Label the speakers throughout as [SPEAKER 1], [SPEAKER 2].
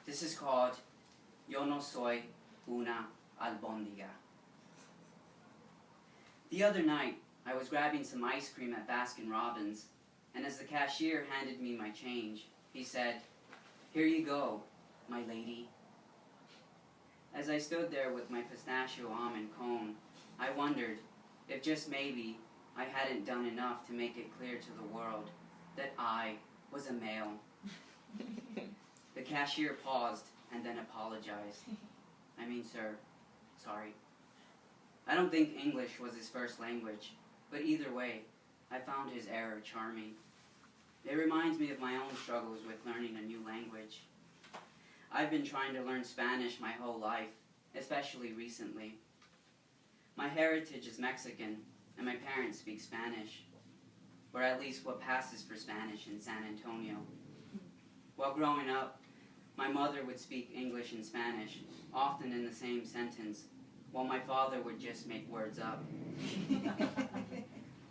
[SPEAKER 1] This is called Yo no soy una albóndiga. The other night, I was grabbing some ice cream at Baskin-Robbins, and as the cashier handed me my change, he said, "Here you go, my lady." As I stood there with my pistachio almond cone, I wondered if just maybe I hadn't done enough to make it clear to the world that I was a male. The cashier paused and then apologized. "I mean, sir, sorry." I don't think English was his first language, but either way, I found his error charming. It reminds me of my own struggles with learning a new language. I've been trying to learn Spanish my whole life, especially recently. My heritage is Mexican, and my parents speak Spanish, or at least what passes for Spanish in San Antonio. While growing up, my mother would speak English and Spanish, often in the same sentence, while my father would just make words up.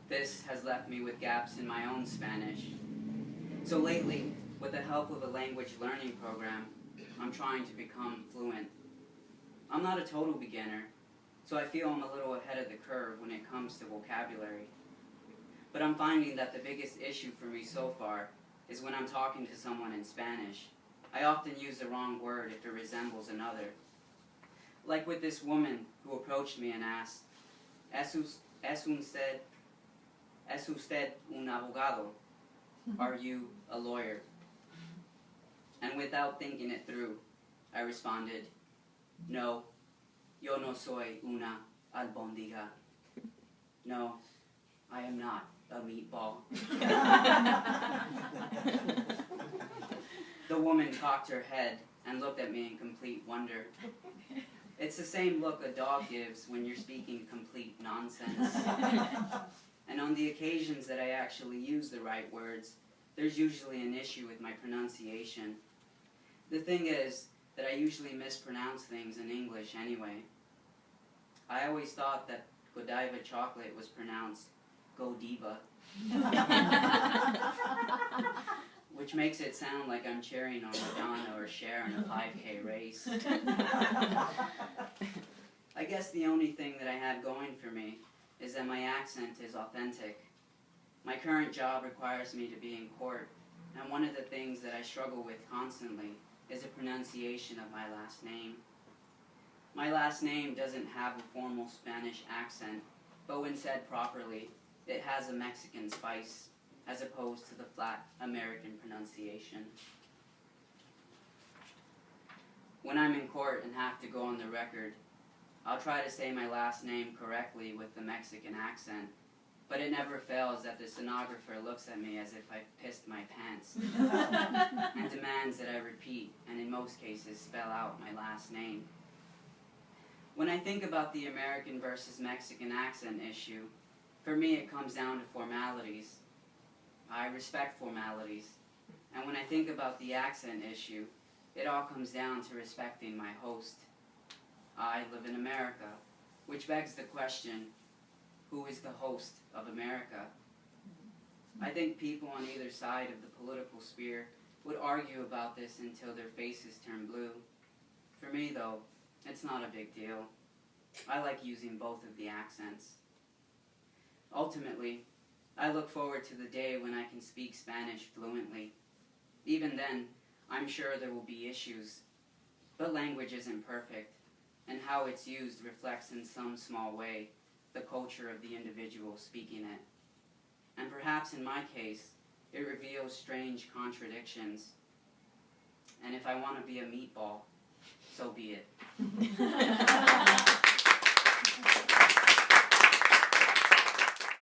[SPEAKER 1] This has left me with gaps in my own Spanish. So lately, with the help of a language learning program, I'm trying to become fluent. I'm not a total beginner, so I feel I'm a little ahead of the curve when it comes to vocabulary. But I'm finding that the biggest issue for me so far is when I'm talking to someone in Spanish. I often use the wrong word if it resembles another. Like with this woman who approached me and asked, es usted un abogado? Are you a lawyer? And without thinking it through, I responded, "No, yo no soy una albóndiga." No, I am not a meatball. The woman cocked her head and looked at me in complete wonder. It's the same look a dog gives when you're speaking complete nonsense. And on the occasions that I actually use the right words, there's usually an issue with my pronunciation. The thing is that I usually mispronounce things in English anyway. I always thought that Godiva chocolate was pronounced Godiva, which makes it sound like I'm cheering on Madonna or Cher in a 5K race. I guess the only thing that I have going for me is that my accent is authentic. My current job requires me to be in court, and one of the things that I struggle with constantly is the pronunciation of my last name. My last name doesn't have a formal Spanish accent, but when said properly, it has a Mexican spice, as opposed to the flat American pronunciation. When I'm in court and have to go on the record, I'll try to say my last name correctly with the Mexican accent, but it never fails that the stenographer looks at me as if I've pissed my pants and demands that I repeat and in most cases spell out my last name. When I think about the American versus Mexican accent issue, for me it comes down to formalities. I respect formalities, and when I think about the accent issue, it all comes down to respecting my host. I live in America, which begs the question, who is the host of America? I think people on either side of the political sphere would argue about this until their faces turn blue. For me, though, it's not a big deal. I like using both of the accents. Ultimately, I look forward to the day when I can speak Spanish fluently. Even then, I'm sure there will be issues. But language isn't perfect, and how it's used reflects in some small way the culture of the individual speaking it. And perhaps in my case, it reveals strange contradictions. And if I want to be a meatball, so be it.